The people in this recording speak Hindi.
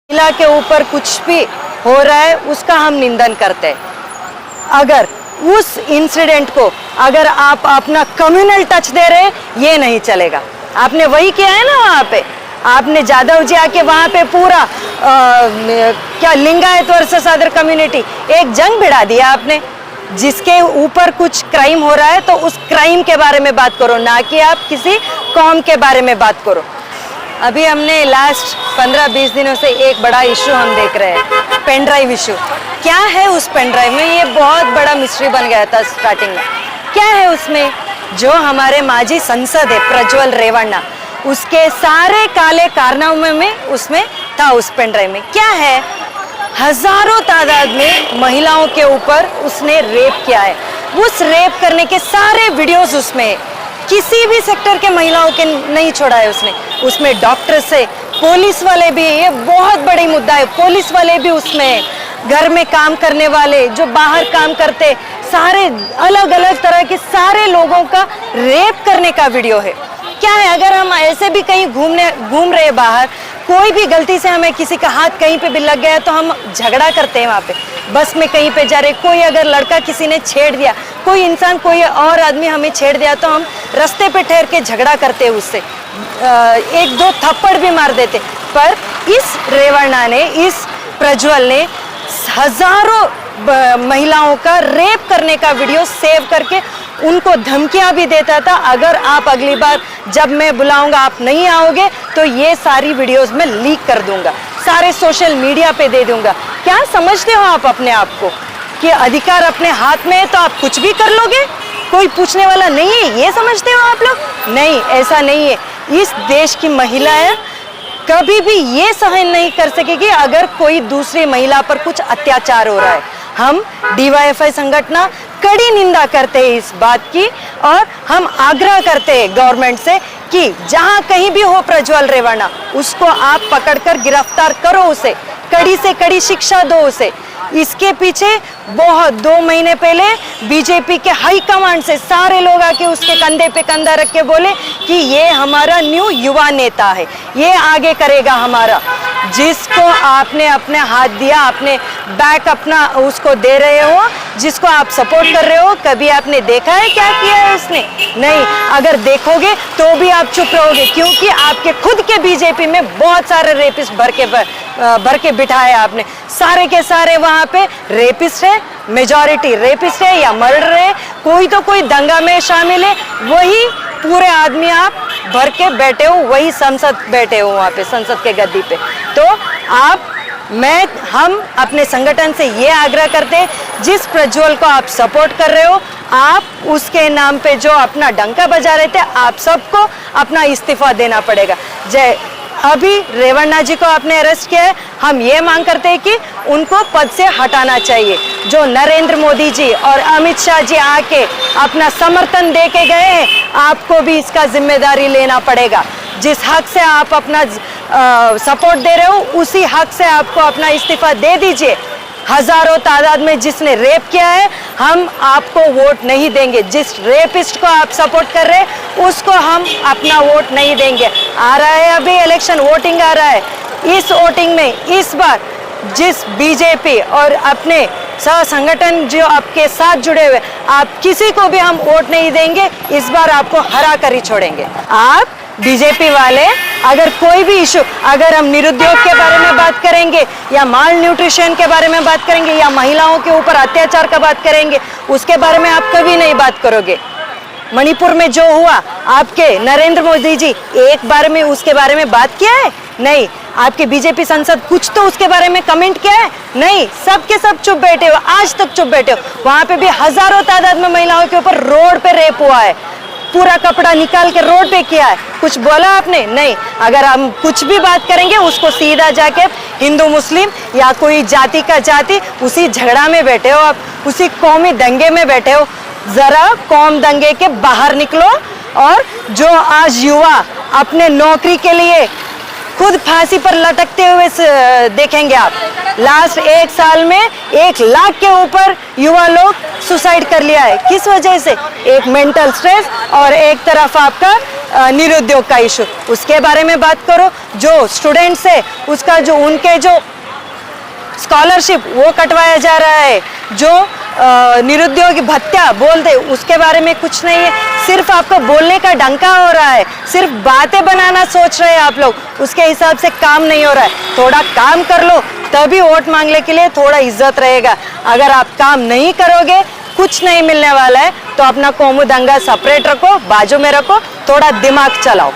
महिला के ऊपर कुछ भी हो रहा है उसका हम निंदन करते हैं। अगर उस इंसिडेंट को अगर आप अपना कम्युनल टच दे रहे हैं ये नहीं चलेगा। आपने वही किया है ना, वहाँ पे आपने जादव जी आके वहाँ पे पूरा क्या लिंगायत वर्सेस अदर कम्युनिटी एक जंग भिड़ा दिया आपने। जिसके ऊपर कुछ क्राइम हो रहा है तो उस क्राइम के बारे में बात करो, ना कि आप किसी कौम के बारे में बात करो। अभी हमने लास्ट 15-20 दिनों से एक बड़ा इशू हम देख रहे हैं, पेन ड्राइव इशू। क्या है उस पेन ड्राइव में? ये बहुत बड़ा मिस्ट्री बन गया था स्टार्टिंग में। क्या है उसमें? जो हमारे माजी सांसद है प्रज्वल रेवन्ना, उसके सारे काले कारनामे में उसमें था। उस पेन ड्राइव में क्या है? हजारों तादाद में महिलाओं के ऊपर उसने रेप किया है। उस रेप करने के सारे वीडियोस उसमें, किसी भी सेक्टर के महिलाओं के नहीं छोड़ा है उसने। उसमें डॉक्टर से पुलिस वाले भी, ये बहुत बड़ी मुद्दा है, पुलिस वाले भी उसमें, घर में काम करने वाले जो बाहर काम करते, सारे अलग अलग तरह के सारे लोगों का रेप करने का वीडियो है। क्या है? अगर हम ऐसे भी कहीं घूम रहे बाहर, कोई भी गलती से हमें किसी का हाथ कहीं पे भी लग गया तो हम झगड़ा करते हैं वहाँ पे। बस में कहीं पे जा रहे, कोई अगर लड़का किसी ने छेड़ दिया, कोई इंसान कोई और आदमी हमें छेड़ दिया तो हम रास्ते पे ठहर के झगड़ा करते हैं उससे, एक दो थप्पड़ भी मार देते। पर इस रेवन्ना ने, इस प्रज्वल ने हजारों महिलाओं का रेप करने का वीडियो सेव करके उनको धमकियां भी देता था, अगर आप अगली बार जब मैं बुलाऊंगा आप नहीं आओगे तो ये सारी वीडियोस मैं लीक कर दूंगा, सारे सोशल मीडिया पे दे दूंगा। क्या समझते हो आप अपने आप को कि अधिकार अपने हाथ में है तो आप कुछ भी कर लोगे, कोई पूछने वाला नहीं है, ये समझते हो आप लोग? नहीं, ऐसा नहीं है। इस देश की महिलाएं कभी भी ये सहन नहीं कर सकेगी अगर कोई दूसरी महिला पर कुछ अत्याचार हो रहा है। हम DYFI संगठन कड़ी निंदा करते हैं इस बात की, और हम आग्रह करते हैं गवर्नमेंट से कि जहां कहीं भी हो प्रज्वल रेवन्ना, उसको आप पकड़कर गिरफ्तार करो, उसे कड़ी से कड़ी शिक्षा दो उसे। इसके पीछे बहुत 2 महीने पहले बीजेपी के हाई कमांड से सारे लोग आके उसके कंधे पे कंधा रख के बोले कि ये हमारा न्यू युवा नेता है, ये आगे करेगा हमारा। जिसको आपने अपने हाथ दिया, आपने बैक अपना उसको दे रहे हो, जिसको आप सपोर्ट कर रहे हो, कभी आपने देखा है क्या किया है उसने? नहीं। अगर देखोगे तो भी आप चुप रहोगे, क्योंकि आपके खुद के बीजेपी में बहुत सारे रेपिस्ट भर के बिठाए आपने। सारे के सारे वहाँ पे रेपिस्ट है, मेजॉरिटी रेपिस्ट है या मर्डर है, कोई तो कोई दंगा में शामिल है, वही पूरे आदमी आप भर के बैठे हो, वही संसद बैठे हो वहाँ पे, संसद के गद्दी पे। तो हम अपने संगठन से ये आग्रह करते हैं, जिस प्रज्वल को आप सपोर्ट कर रहे हो, आप उसके नाम पे जो अपना डंका बजा रहे थे, आप सबको अपना इस्तीफा देना पड़ेगा। अभी रेवन्ना जी को आपने अरेस्ट किया है, हम ये मांग करते हैं कि उनको पद से हटाना चाहिए। जो नरेंद्र मोदी जी और अमित शाह जी आके अपना समर्थन दे के गए हैं, आपको भी इसका जिम्मेदारी लेना पड़ेगा। जिस हक से आप अपना सपोर्ट दे रहे हो, उसी हक से आपको अपना इस्तीफा दे दीजिए। हजारों तादाद में जिसने रेप किया है, हम आपको वोट नहीं देंगे। जिस रेपिस्ट को आप सपोर्ट कर रहे हैं उसको हम अपना वोट नहीं देंगे। आ रहा है अभी इलेक्शन, वोटिंग आ रहा है। इस वोटिंग में इस बार जिस बीजेपी और अपने सह संगठन जो आपके साथ जुड़े हुए, आप किसी को भी हम वोट नहीं देंगे। इस बार आपको हरा कर ही छोड़ेंगे। आप बीजेपी वाले अगर कोई भी इशू, अगर हम निरुद्योग के बारे में बात करेंगे या माल न्यूट्रिशन के बारे में बात करेंगे या महिलाओं के ऊपर अत्याचार का बात करेंगे, उसके बारे में आप कभी नहीं बात करोगे। मणिपुर में जो हुआ, आपके नरेंद्र मोदी जी एक बार में उसके बारे में बात किया है? नहीं। आपके बीजेपी सांसद कुछ तो उसके बारे में कमेंट किया है? नहीं। सब के सब चुप बैठे हो, आज तक चुप बैठे हो। वहां पे भी हजारों तादाद में महिलाओं के ऊपर रोड पे रेप हुआ है, पूरा कपड़ा निकाल के रोड पे किया है, कुछ बोला आपने? नहीं। अगर हम कुछ भी बात करेंगे उसको सीधा जाके हिंदू मुस्लिम या कोई जाति का जाति, उसी झगड़ा में बैठे हो आप, उसी कौमी दंगे में बैठे हो। जरा कौम दंगे के बाहर निकलो, और जो आज युवा अपने नौकरी के लिए खुद फांसी पर लटकते हुए देखेंगे आप। लास्ट 1 साल में 1 लाख के ऊपर युवा लोग सुसाइड कर लिया है। किस वजह से? एक मेंटल स्ट्रेस और एक तरफ आपका निरुद्योग का इशू। उसके बारे में बात करो, जो स्टूडेंट्स है उसका जो उनके जो स्कॉलरशिप वो कटवाया जा रहा है, जो निरुद्योगी भत्ता बोलते उसके बारे में कुछ नहीं है। सिर्फ आपको बोलने का डंका हो रहा है, सिर्फ बातें बनाना सोच रहे हैं आप लोग, उसके हिसाब से काम नहीं हो रहा है। थोड़ा काम कर लो तभी वोट मांगने के लिए थोड़ा इज्जत रहेगा। अगर आप काम नहीं करोगे कुछ नहीं मिलने वाला है। तो अपना कोमू दंगा सेपरेट रखो, बाजू में रखो, थोड़ा दिमाग चलाओ।